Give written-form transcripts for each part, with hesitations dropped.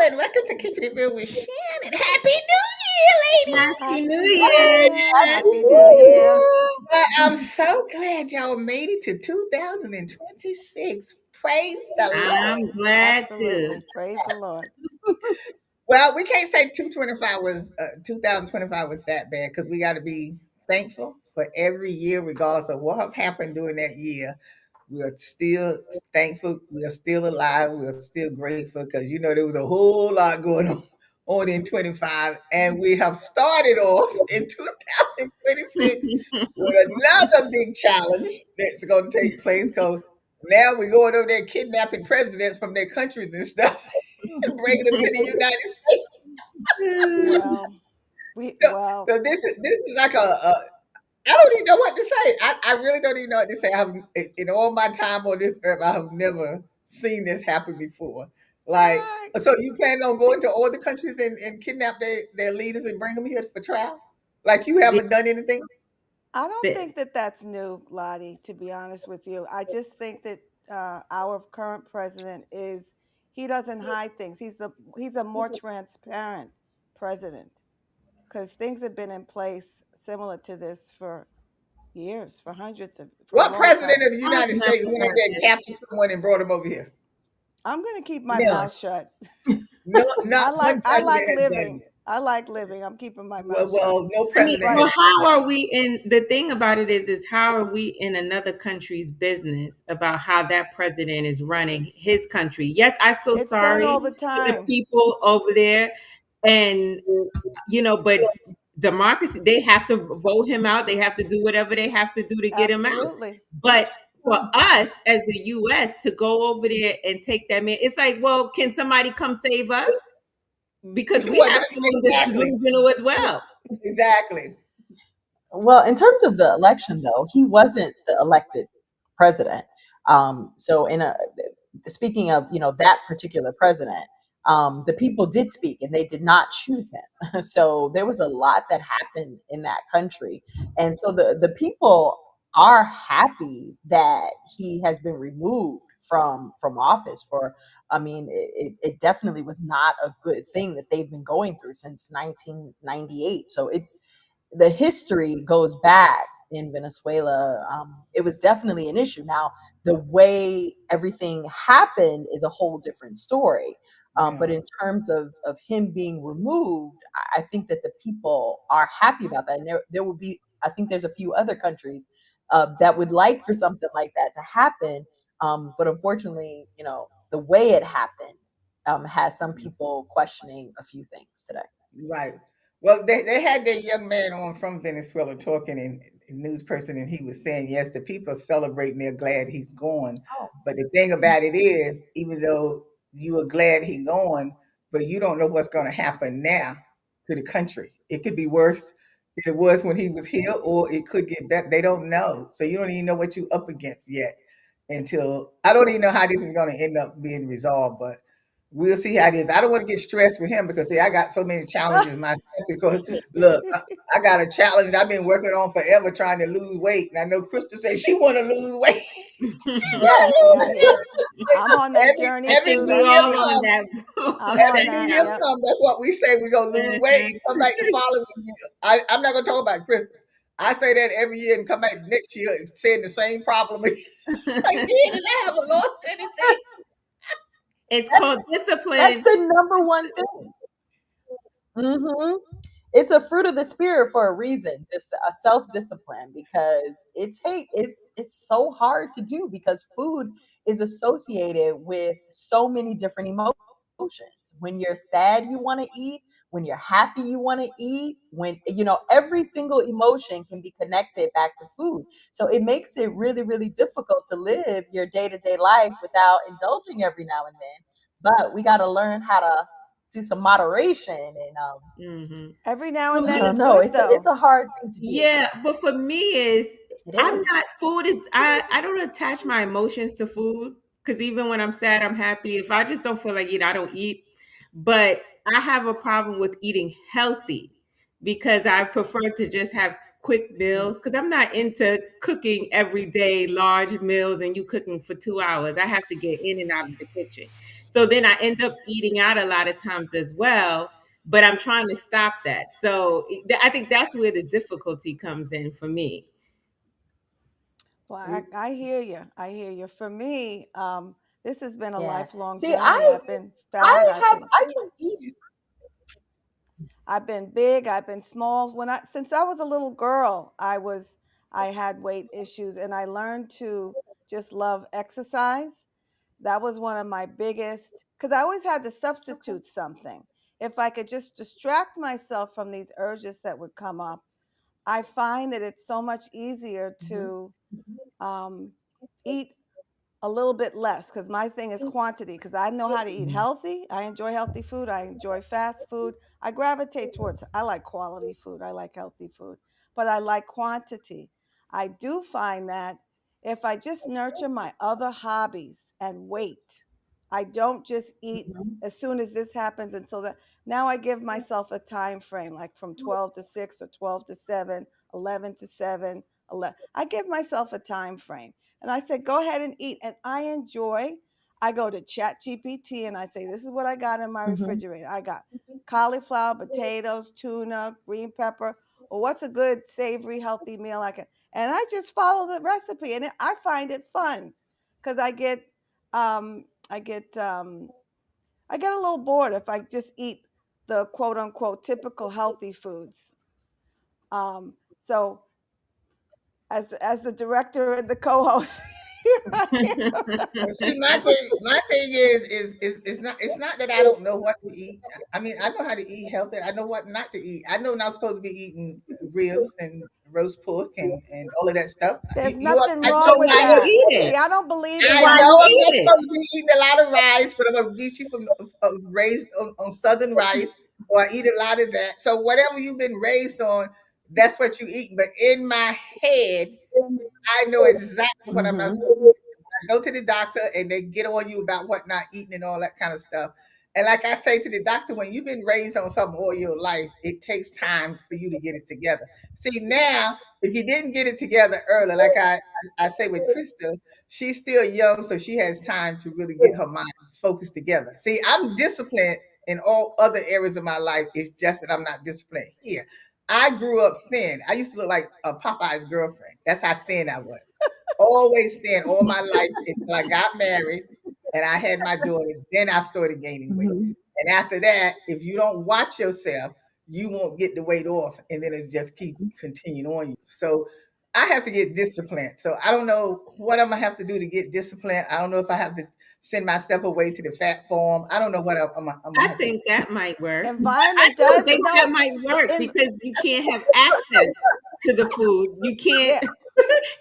and welcome to Keeping It Real with Shannon. Happy New Year, Happy ladies! New Happy New Year. Year. Happy New Year. Woo! But I'm so glad y'all made it to 2026. Praise the Lord. I'm glad to. Absolutely. Praise the Lord. Well, we can't say 2025 was that bad because we got to be thankful for every year, regardless of what have happened during that year. We are still thankful. We are still alive. We are still grateful because there was a whole lot going on in 25, and we have started off in 2026 with another big challenge that's going to take place. Because now we're going over there kidnapping presidents from their countries and stuff and bringing them to the United States. Well, we So, well, so this is like a I don't even know what to say. I really don't even know what to say. In all my time on this earth, I have never seen this happen before. Like, I so you plan on going to all the countries and kidnap their leaders and bring them here for trial? Like you The- haven't done anything? I don't the- think that that's new, Lottie, to be honest with you. I just think that our current president he doesn't hide things. He's a more transparent president because things have been in place similar to this for years, for a What long president time. of the I've United never States went over heard there and this. captured someone and brought them over here? I'm going to keep my None. mouth shut. No, not one I president like has done living. it. I like living. I'm keeping my mouth shut. Well, no I mean, president But has well, how done are we in the thing about it is how are we in another country's business about how that president is running his country? Yes, I feel it's done sorry all the for the time. people over there, and but democracy, they have to vote him out. They have to do whatever they have to do to get him out. Absolutely. But for us as the US to go over there and take that man, it's like, well, can somebody come save us? Because it. we Well, have feelings that's exactly, delusional as well. exactly. Well, in terms of the election, though, he wasn't the elected president. So, speaking of that particular president, the people did speak and they did not choose him. So there was a lot that happened in that country, and so the people are happy that he has been removed from office for. I mean, it definitely was not a good thing that they've been going through since 1998. So the history goes back in Venezuela. It was definitely an issue. Now, the way everything happened is a whole different story. Yeah. But in terms of him being removed, I think that the people are happy about that. And there will be, I think there's a few other countries that would like for something like that to happen. But unfortunately, the way it happened has some people questioning a few things today. Right. Well, they had that young man on from Venezuela talking in news person, and he was saying, yes, the people are celebrating, they're glad he's gone. Oh, But the thing about it is, even though you are glad he's gone, but you don't know what's going to happen now to the country. It could be worse than it was when he was here, or it could get better. They don't know. So you don't even know what you're up against yet until I don't even know how this is going to end up being resolved, but we'll see how it is. I don't want to get stressed with him because see, I got so many challenges myself. Because look, I got a challenge I've been working on forever trying to lose weight, and I know Krista said she want to lose weight. She want Yes, to lose same here. weight. I'm on that journey I Every think too. we new That's year all me. on comes. that. I'm on Every new that. year Yep. comes. That's what we say. We're gonna lose weight. Mhm. Come back the following year. I'm not gonna talk about Krista. I say that every year and come back next year saying the same problem. Like, did and I haven't lost anything. It's that's called that's discipline. the number one thing. Hmm. It's a fruit of the spirit for a reason. Just a self discipline because it's so hard to do because food is associated with so many different emotions. When you're sad, you want to eat. When you're happy, you want to eat. When every single emotion can be connected back to food. So it makes it really, really difficult to live your day to day life without indulging every now and then. But we got to learn how to do some moderation and Hmm. Every now For and I then me, don't is know. good It's though. a hard thing to do. yeah, but for me is It I'm is. not food is I don't attach my emotions to food because even when I'm sad, I'm happy. If I just don't feel like eating, I don't eat. But I have a problem with eating healthy because I prefer to just have quick meals because I'm not into cooking every day, large meals, and you cooking for 2 hours. I have to get in and out of the kitchen. So then I end up eating out a lot of times as well, but I'm trying to stop that. So I think that's where the difficulty comes in for me. Well, I hear you. I hear you. For me, this has been a Yeah. lifelong See, journey. I've been fat. I can eat. I've been big. I've been small. Since I was a little girl, I had weight issues, and I learned to just love exercise. That was one of my biggest, because I always had to substitute something. If I could just distract myself from these urges that would come up, I find that it's so much easier Mhm. to eat a little bit less, because my thing is quantity, because I know how to eat Mhm. healthy. I enjoy healthy food. I enjoy fast food. I gravitate towards, I like quality food. I like healthy food, but I like quantity. I do find that if I just nurture my other hobbies and wait, I don't just eat Mhm. as soon as this happens until that. Now I give myself a time frame, like from 12 to 6 or 12 to 7, 11 to 7, 11. I give myself a time frame. And I said, go ahead and eat. And I enjoy, I go to Chat GPT and I say, this is what I got in my Mhm. refrigerator. I got cauliflower, potatoes, tuna, green pepper. Well, what's a good savory, healthy meal I can? And I just follow the recipe, and I find it fun because I get, I get a little bored if I just eat the quote unquote typical healthy foods. So as the director and the co-host, here I am. But see, my thing is it's not that I don't know what to eat. I mean, I know how to eat healthy. I know what not to eat. I know not supposed to be eating ribs and roast pork and all of that stuff. There's You are, nothing I So wrong know with why better. you that. eat See, it? I don't believe So in I why know that. you I'm not eat it? supposed to be eating a lot of rice, but I'm gonna beat you from raised on southern rice, or I eat a lot of that. So whatever you've been raised on, that's what you eat. But in my head, I know exactly what I'm not Mhm. supposed to do. I go to the doctor and they get on you about what not eating and all that kind of stuff. And like I say to the doctor, when you've been raised on something all your life, it takes time for you to get it together. See, now, if you didn't get it together early, like I say with Krista, she's still young, so she has time to really get her mind focused together. See, I'm disciplined in all other areas of my life. It's just that I'm not disciplined here. I grew up thin. I used to look like a Popeye's girlfriend. That's how thin I was. Always thin all my life until I got married and I had my daughter. Then I started gaining weight. Mhm. And after that, if you don't watch yourself, you won't get the weight off, and then it just keep continuing on you. So I have to get disciplined. So I don't know what I'm gonna have to do to get disciplined. I don't know if I have to send myself away to the fat farm. I don't know what I'm gonna I have to. think that might work. I Environment do does think no. that might work In because you can't have access to the food. You can't. Yeah,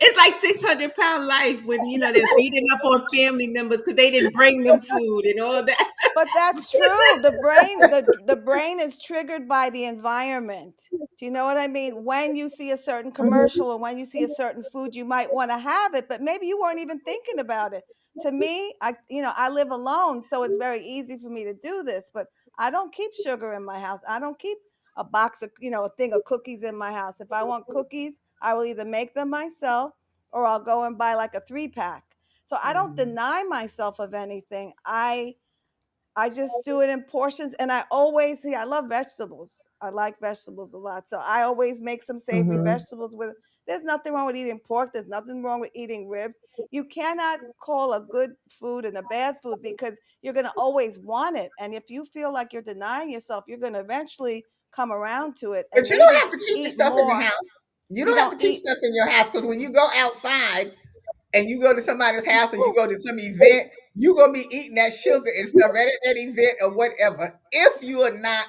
It's like 600-pound life when they're beating up on family members because they didn't bring them food and all that. but that's true. The brain is triggered by the environment. Do you know what I mean? When you see a certain Mhm. commercial or when you see a certain food, you might want to have it, but maybe you weren't even thinking about it. To me, I live alone, so it's very easy for me to do this, but I don't keep sugar in my house. I don't keep a box of, a thing of cookies in my house. If I want cookies, I will either make them myself or I'll go and buy like a 3-pack. So I don't Mhm. deny myself of anything. I just do it in portions, and I always see. I love vegetables. I like vegetables a lot, so I always make some savory Mhm. vegetables with. There's nothing wrong with eating pork. There's nothing wrong with eating ribs. You cannot call a good food and a bad food because you're going to always want it. And if you feel like you're denying yourself, you're going to eventually come around to it But and you don't maybe have to keep the eat stuff in the more. house. You You don't have don't to keep eat. stuff in your house because when you go outside and you go to somebody's house or you go to some event, you're gonna be eating that sugar and stuff at that event or whatever. If you are not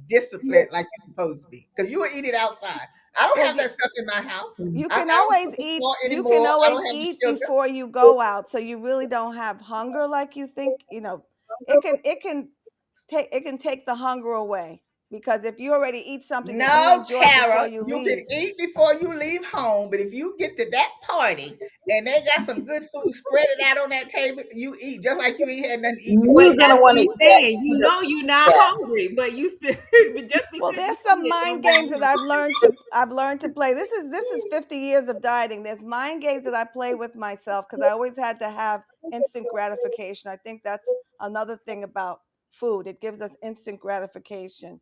disciplined like you're supposed to be, because you will eat it outside. I don't Well, have that stuff in my house. you I can don't always put the eat. salt You can anymore. I always don't have the eat sugar. before you go out, so you really don't have hunger like you think. It can take the hunger away, because if you already eat something that you No, enjoy before Kara, you you can leave. eat before you leave home, but if you get to that party and they got some good food, spread it out on that table. You eat just like you ain't had nothing to eat But before. You're gonna that's what want to, he's yeah, saying. you You just, know you're not yeah. hungry, but you still but just Well, because you there's see some it mind don't mean games you that want I've learned to play. This is 50 years of dieting. There's mind games that I play with myself because I always had to have instant gratification. I think that's another thing about food. It gives us instant gratification.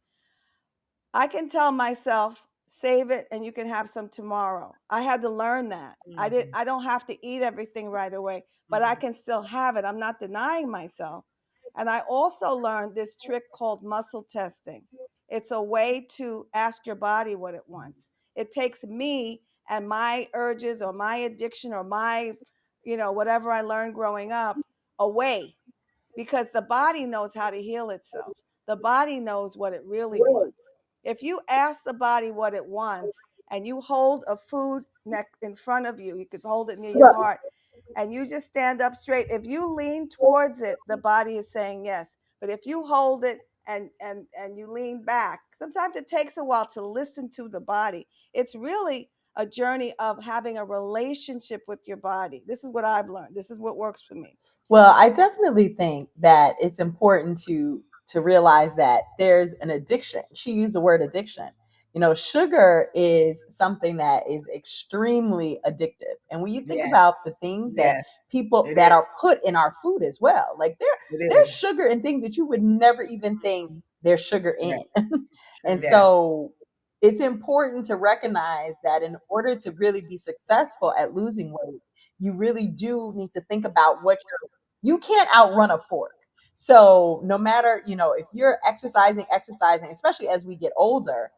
I can tell myself, save it and you can have some tomorrow. I had to learn that. Mhm, I don't have to eat everything right away, but I mhm, can still have it. I'm not denying myself. And I also learned this trick called muscle testing. It's a way to ask your body what it wants. It takes me and my urges or my addiction or my, whatever I learned growing up away, because the body knows how to heal itself. The body knows what it really wants. If you ask the body what it wants and you hold a food neck in front of you, you could hold it near your Right. heart, and you just stand up straight. If you lean towards it, the body is saying yes. But if you hold it and you lean back, sometimes it takes a while to listen to the body. It's really a journey of having a relationship with your body. This is what I've learned. This is what works for me. Well, I definitely think that it's important to realize that there's an addiction. She used the word addiction. Sugar is something that is extremely addictive. And when you think Yes, about the things that yes, people it that is. are put in our food as well, like It there's is. sugar in things that you would never even think there's sugar Yeah, in. true And that. so it's important to recognize that in order to really be successful at losing weight, you really do need to think about what you can't outrun a fork. So no matter, if you're exercising, especially as we get older,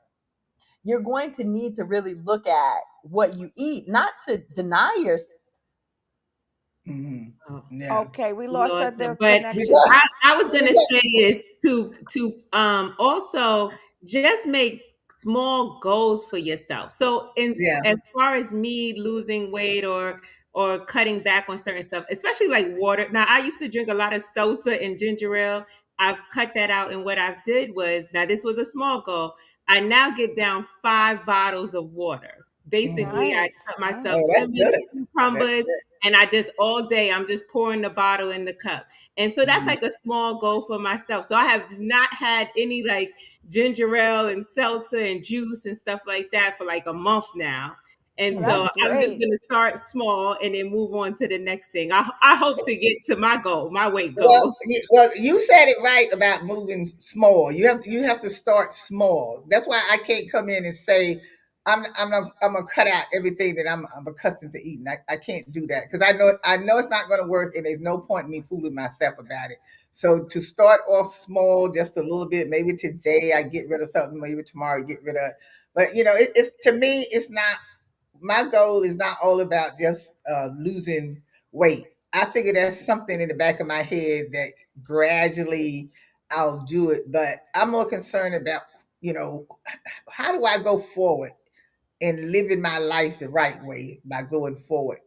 you're going to need to really look at what you eat, not to deny yourself. Hmm. oh, Yeah. Okay, we lost lost their them. But connection. Because, I was gonna because, say is to also just make small goals for yourself. So in yeah. as far as me losing weight or cutting back on certain stuff, especially like water. Now I used to drink a lot of salsa and ginger ale. I've cut that out, and what I did was, now this was a small goal. I now get down 5 bottles of water. Basically, I Hmm. Nice, cut myself Oh, nice. that's lemons, good. That's cucumbers, good. and I just all day I'm just pouring the bottle in the cup. And so that's Mhm. like a small goal for myself. So I have not had any like ginger ale and seltzer and juice and stuff like that for like a month now. And Mhm. so That's I'm just great. going to start small and then move on to the next thing. I hope to get to my goal, my weight Well, goal. you said it right about moving small. You have to start small. That's why I can't come in and say I'm gonna cut out everything that I'm accustomed to eating. I can't do that because I know it's not gonna work, and there's no point in me fooling myself about it. So to start off small, just a little bit. Maybe today I get rid of something. Maybe tomorrow I get rid of. But it's to me, it's not. My goal is not all about just losing weight. I figure there's something in the back of my head that gradually I'll do it, but I'm more concerned about, you know, how do I go forward in living my life the right way by going forward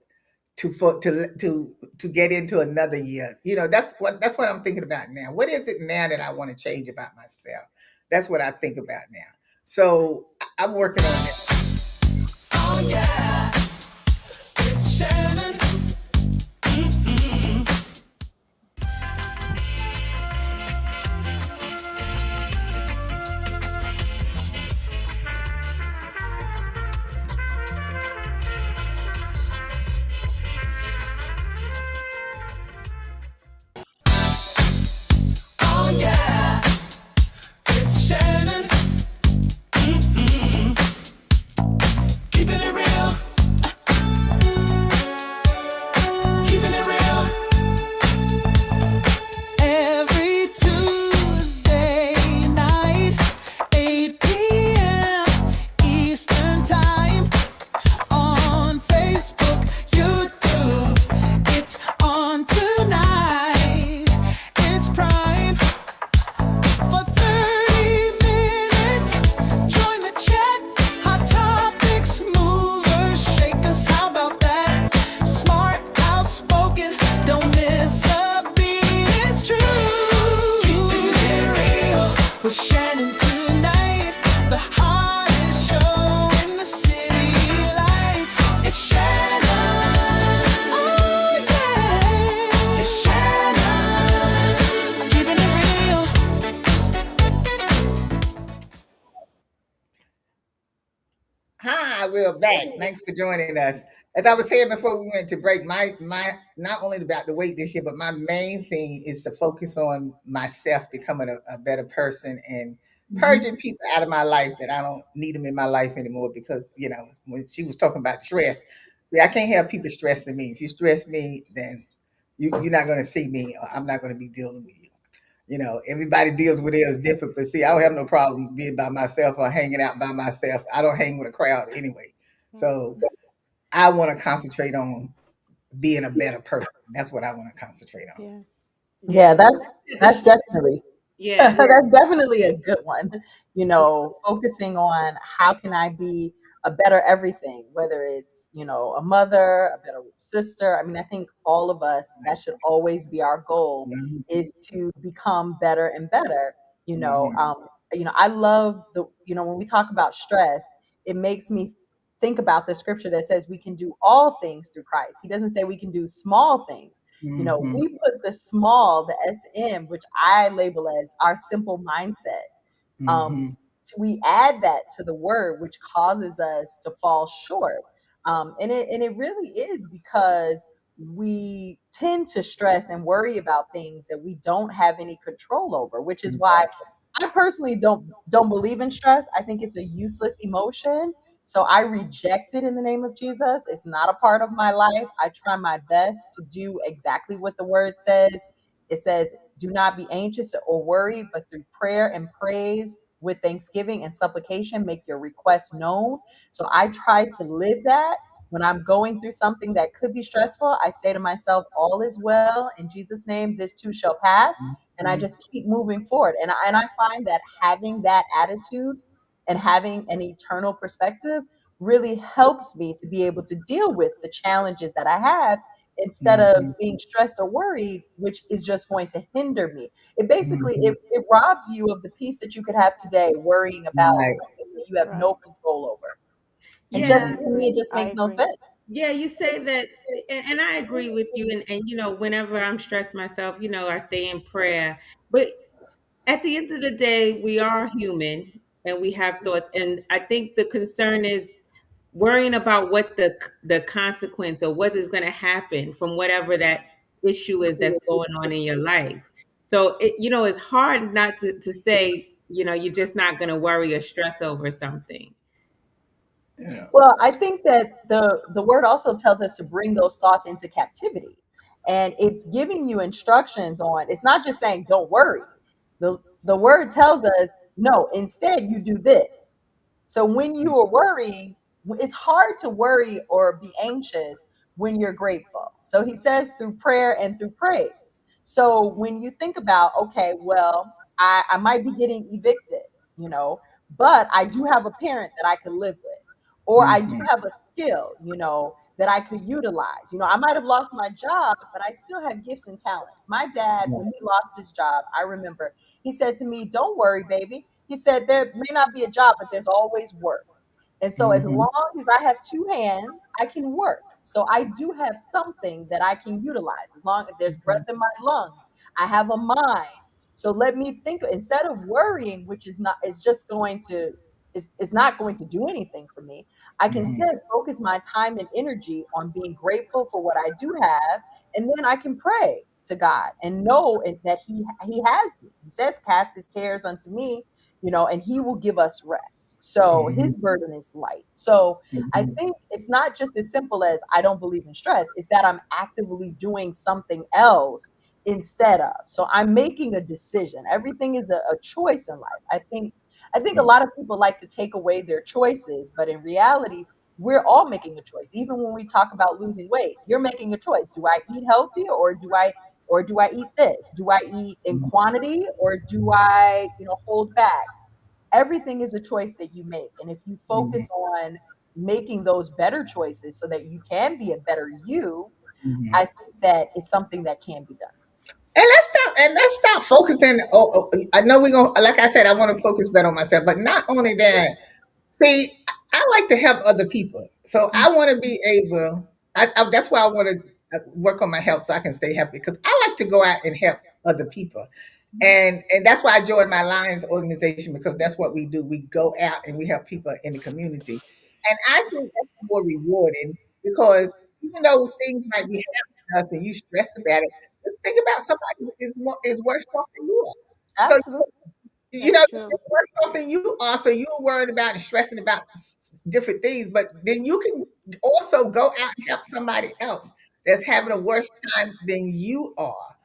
to get into another year. That's what I'm thinking about now. What is it now that I want to change about myself? That's what I think about now. So I'm working on it. Oh yeah, it's Shannon. Oh yeah, it's Shannon. Keeping it real. we're back. Thanks for joining us. As I was saying before we went to break, my not only about the weight this year, but my main thing is to focus on myself becoming a better person and Mhm. purging people out of my life that I don't need them in my life anymore. Because when she was talking about stress, see, I can't have people stressing me. If you stress me, then you're not going to see me. Or I'm not going to be dealing with you. Everybody deals with it is different, but see, I don't have no problem being by myself or hanging out by myself. I don't hang with a crowd anyway. So Mhm. I want to concentrate on being a better person. That's what I want to concentrate on. Yes. Yeah, Yeah. The that's stress. definitely Yeah. that's definitely a good one. Focusing on how can I be a better everything, whether it's, a mother, a better sister. I mean, I think all of us, that should always be our goal, Mhm, is to become better and better. You know, mhm, um, I love when we talk about stress, it makes me think about the scripture that says we can do all things through Christ. He doesn't say we can do small things. mhm, We put the small, the SM, which I label as our simple mindset. Um, mhm, we add that to the word, which causes us to fall short. And it really is because we tend to stress and worry about things that we don't have any control over, which is why exactly. I personally don't believe in stress. I think it's a useless emotion. So I reject it in the name of Jesus. It's not a part of my life. I try my best to do exactly what the word says. It says, do not be anxious or worried, but through prayer and praise with thanksgiving and supplication, make your requests known. So I try to live that. When I'm going through something that could be stressful, I say to myself, all is well. In Jesus' name, this too shall pass. And I Mhm, just keep moving forward. And I find that having that attitude and having an eternal perspective really helps me to be able to deal with the challenges that I have instead of mhm, being stressed or worried, which is just going to hinder me. It basically mhm. it robs you of the peace that you could have today worrying about Right. something that you have no Right. control over. And just Yeah. I Mhm, to me, it agree. just I makes no agree. sense. Yeah, you say that, and I agree with you. And whenever I'm stressed myself, I stay in prayer. But at the end of the day, we are human and we have thoughts. And I think the concern is worrying about what the consequence or what is going to happen from whatever that issue is that's going on in your life. So it's hard not to say, you're just not going to worry or stress over something. yeah. Well, I think that the word also tells us to bring those thoughts into captivity. And it's giving you instructions on, it's not just saying don't worry. The word tells us, no, instead you do this. So when you are worrying, it's hard to worry or be anxious when you're grateful. So he says through prayer and through praise. So when you think about, okay, well, I might be getting evicted, you know, but I do have a parent that I can live with, or I do Mhm, have a skill, that I could utilize. I might have lost my job, but I still have gifts and talents. My dad, when he lost his job, I remember he said to me, "Don't worry, baby." He said, "There may not be a job, but there's always work." And so, as mhm, long as I have two hands, I can work. So, I do have something that I can utilize. As long as there's breath mhm, in my lungs, I have a mind. So, let me think instead of worrying, which is just going to, is not going to do anything for me. I can mhm, instead focus my time and energy on being grateful for what I do have, and then I can pray to God and know that He has me. He says, "Cast His cares unto me," and He will give us rest. So His mhm, burden is light. So I mhm, think it's not just as simple as I don't believe in stress. It's that I'm actively doing something else instead of. So I'm making a decision. Everything is a choice in life. I think a lot of people like to take away their choices, but in reality, we're all making a choice. Even when we talk about losing weight, you're making a choice. Do I eat healthy, or do I eat this? Do I eat in mhm, quantity, or do I, hold back? Everything is a choice that you make. And if you focus mhm, on making those better choices so that you can be a better you, I mhm. think that it's something that can be done. And let's stop focusing. I know we're gonna, like I said, I want to focus better on myself, but not only that. See, I like to help other people, so I want to be able. That's why I want to work on my health so I can stay healthy because I like to go out and help other people, and that's why I joined my Lions organization because that's what we do. We go out and we help people in the community. And I think that's more rewarding because even though things might be happening to us and you stress about it, just think about somebody who is worse off than you are. So Absolutely. you know That's you're true. worse off than you are, so you're worried about and stressing about different things. But then you can also go out and help somebody else that's having a worse time than you are.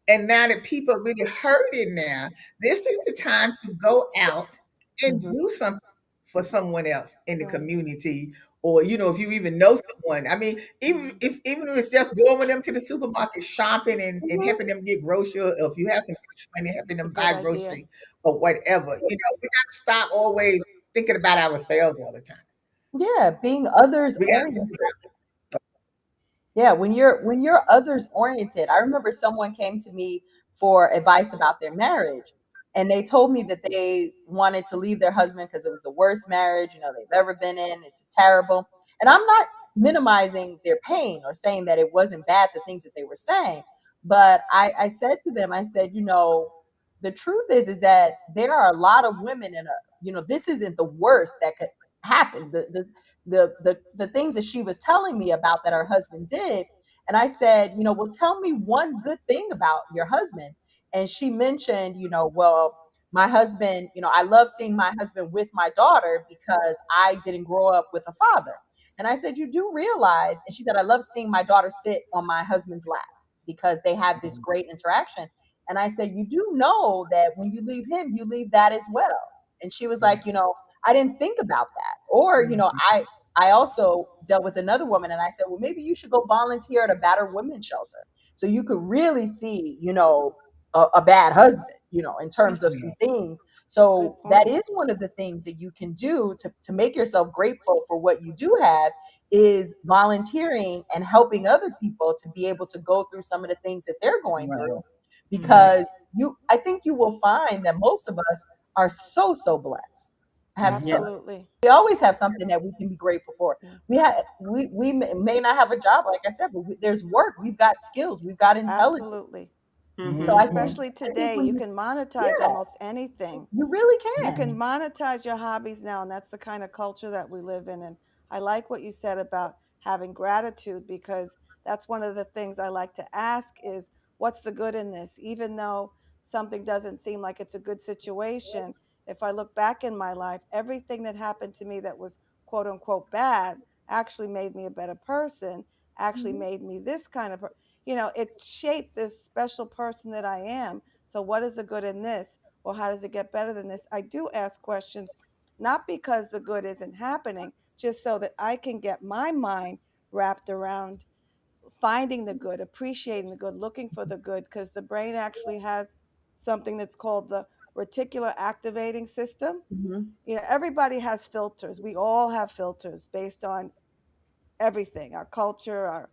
And now that people are really hurting now, this is the time to go out and Hmm. do something for someone else in the Right. community. Or, if you even know someone. I mean, Mhm. even if it's just going with them to the supermarket shopping and Hmm. helping them get groceries, or if you have some extra money, helping It's a them good buy idea. groceries or whatever. We got to stop always thinking about ourselves all the time. Yeah, being others We got to think oriented. about Yeah, when you're others oriented. I remember someone came to me for advice about their marriage, and they told me that they wanted to leave their husband because it was the worst marriage, they've ever been in. This is terrible. And I'm not minimizing their pain or saying that it wasn't bad, the things that they were saying. But I said to them, I said, the truth is that there are a lot of women in a, this isn't the worst that could happen. The things that she was telling me about that her husband did. And I said, well, tell me one good thing about your husband. And she mentioned, well, my husband, I love seeing my husband with my daughter because I didn't grow up with a father. And I said, you do realize, and she said, I love seeing my daughter sit on my husband's lap because they have this great interaction. And I said, you do know that when you leave him, you leave that as well. And she was like, I didn't think about that. Or, I also dealt with another woman and I said, well, maybe you should go volunteer at a battered women's shelter so you could really see, a bad husband, in terms of some things. Good So that point. is one of the things that you can do to make yourself grateful for what you do have is volunteering and helping other people to be able to go through some of the things that they're going through right, right. because I think you will find that most of us are so blessed. Have Yeah. so Absolutely. we always have something that we can be grateful for. Yeah. We may not have a job, like I said, but there's work. We've got skills. We've got intelligence. Absolutely. So Hmm. Especially I think today, when you you, can monetize yeah, almost anything. you really You can can. monetize your hobbies now, and that's the kind of culture that we live in. And I like what you said about having gratitude because that's one of the things I like to ask is what's the good in this? Even though something doesn't seem like it's a good situation, if I look back in my life, everything that happened to me that was quote unquote bad actually made me a better person, actually Mhm. made me this kind of it shaped this special person that I am. So what is the good in this? Or how does it get better than this? I do ask questions, not because the good isn't happening, just so that I can get my mind wrapped around finding the good, appreciating the good, looking for the good, because the brain actually has something that's called the reticular activating system. Mhm. Everybody has filters. We all have filters based on everything, our culture, our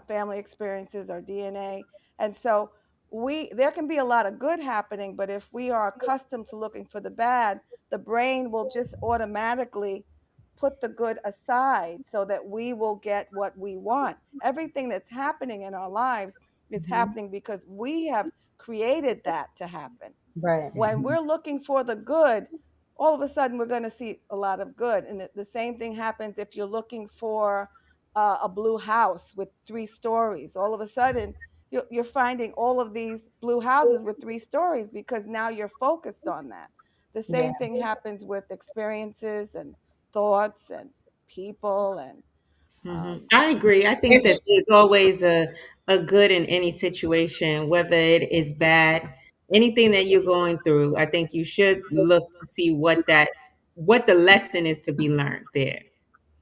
family experiences, our DNA. And so there can be a lot of good happening, but if we are accustomed to looking for the bad, the brain will just automatically put the good aside so that we will get what we want. Everything that's happening in our lives is Mhm. happening because we have created that to happen. Right. When we're looking for the good, all of a sudden we're going to see a lot of good. And the same thing happens if you're looking for a blue house with 3 stories. All of a sudden, you're finding all of these blue houses with 3 stories because now you're focused on that. The Yeah. same thing happens with experiences and thoughts and people and um, I agree. I think that It's there's always a good in any situation, whether it is bad, anything that you're going through. I think you should look to see what the lesson is to be learned there.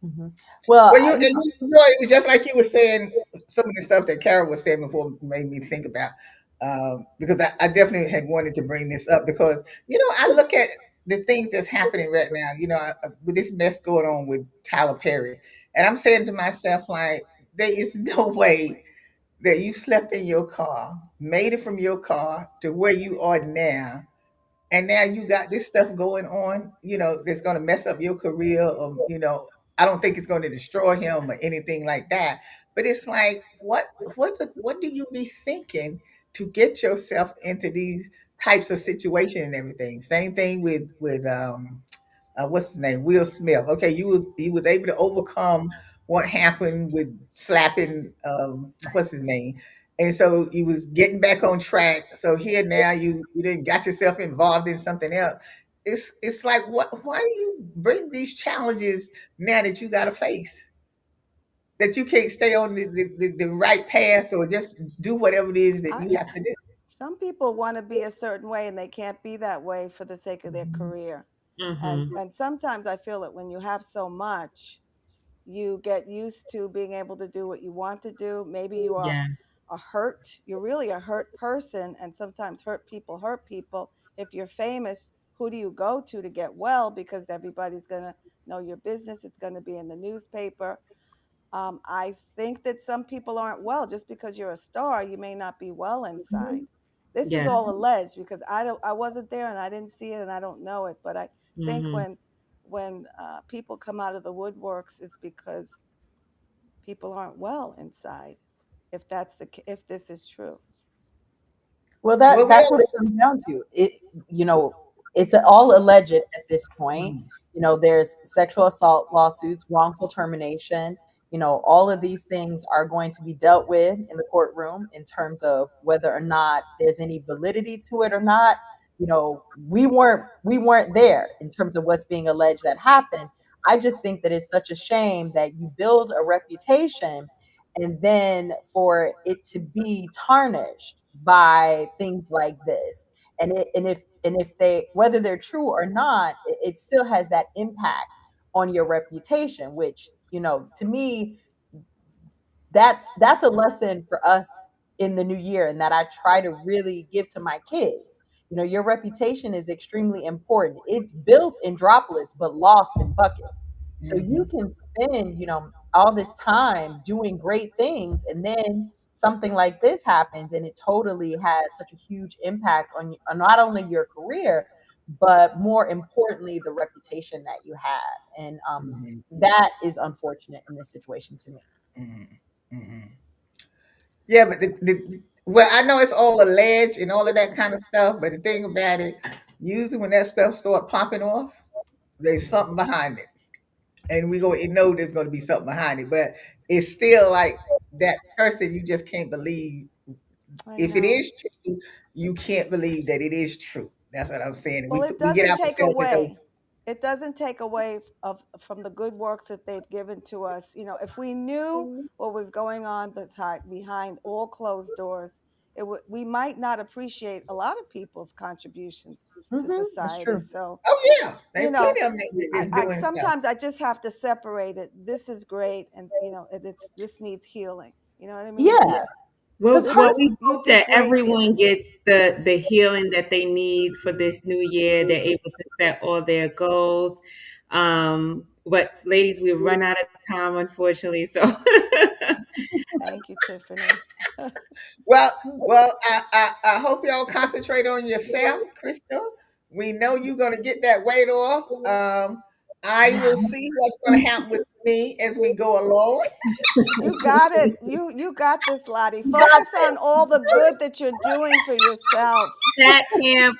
Mhm. Well, Well, it was just like you were saying. Some of the stuff that Carol was saying before made me think about, because I definitely had wanted to bring this up because I look at the things that's happening right now. With this mess going on with Tyler Perry, and I'm saying to myself like, there is no way that you slept in your car, made it from your car to where you are now, and now you got this stuff going on, that's going to mess up your career. I don't think it's going to destroy him or anything like that. But it's like, what do you be thinking to get yourself into these types of situations and everything? Same thing with what's his name, Will Smith. Okay, he was able to overcome what happened with slapping what's his name, and so he was getting back on track. So here now you didn't got yourself involved in something else. It's like, what? Why do you bring these challenges now that you got to face? That you can't stay on the right path or just do whatever it is that I, you have to do. some people want to be a certain way and they can't be that way for the sake of their career. Mm-hmm. And sometimes I feel that when you have so much, you get used to being able to do what you want to do. Maybe you are Yeah. a hurt, you're really a hurt person, and sometimes hurt people hurt people. If you're famous, who do you go to get well? Because everybody's going to know your business, it's going to be in the newspaper. I think that some people aren't well just because you're a star. You may not be well inside. This is Yeah. all alleged because I wasn't there and I didn't see it and I don't know it. But I think Mm-hmm. when people come out of the woodworks, it's because people aren't well inside. If this is true. Well, Well, we that's what it comes down to. You know, it's all alleged at this point. Mhm, There's sexual assault lawsuits, wrongful termination. All of these things are going to be dealt with in the courtroom in terms of whether or not there's any validity to it or not. We weren't there in terms of what's being alleged that happened. I just think that it's such a shame that you build a reputation and then for it to be tarnished by things like this. And if they, whether they're true or not, it still has that impact on your reputation, which, to me, that's a lesson for us in the new year, and that I try to really give to my kids. Your reputation is extremely important. It's built in droplets but lost in buckets. So you mhm, can spend, all this time doing great things, and then something like this happens and it totally has such a huge impact on not only your career, but more importantly the reputation that you have. And mhm, that is unfortunate in this situation to me. mhm, mhm. Yeah, but well, I know it's all alleged and all of that kind of stuff, but the thing about it, usually when that stuff start popping off, there's something behind it, and we go know there's going to be something behind it. But it's still like that person you just can't believe. I If it know. is true, you can't believe that it is true. That's what I'm saying. And Well, we get ourselves in those. it doesn't take away of from the good works that they've given to us. If we knew what was going on behind all closed doors, we might not appreciate a lot of people's contributions to That's society. true. So, Oh yeah, you there's know, plenty of them that's I doing stuff. sometimes I just have to separate it. This is great, and this needs healing. You know what I mean? Yeah, Well, because This well, hurt. is we you hope did that great, everyone kids. gets the healing that they need for this new year. They're able to set all their goals. But ladies, we've run out of time, unfortunately. So Thank you, Tiffany. Well, I hope y'all concentrate on yourself, Crystal. We know you're gonna get that weight off. I will see what's gonna happen with me as we go along. You got it. You got this, Lottie. You got Focus on all the good that you're doing for yourself. that camp.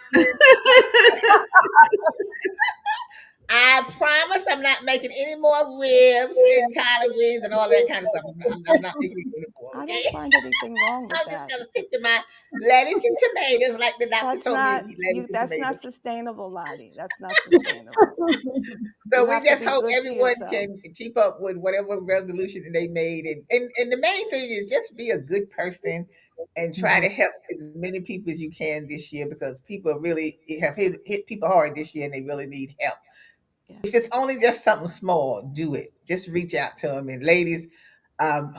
I promise I'm not making any more ribs and collard greens and all that kind of stuff. I'm not making it anymore, I okay? don't find anything wrong with I'm just that. gonna stick to my lettuce and tomatoes like the doctor That's told me to not eat lettuce and that's not tomatoes. sustainable, Lottie. That's not sustainable. You So we have to just be hope good to everyone yourself. can keep up with whatever resolution that they made, and the main thing is just be a good person and try Mhm. to help as many people as you can this year because people really have hit people hard this year and they really need help. Yes. If it's only just something small, do it. Just reach out to them. And ladies, um,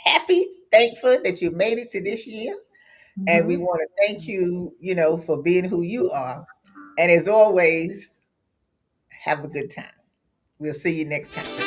happy, thankful that you made it to this year, and we Mhm. want to thank you, for being who you are. And as always, have a good time. We'll see you next time.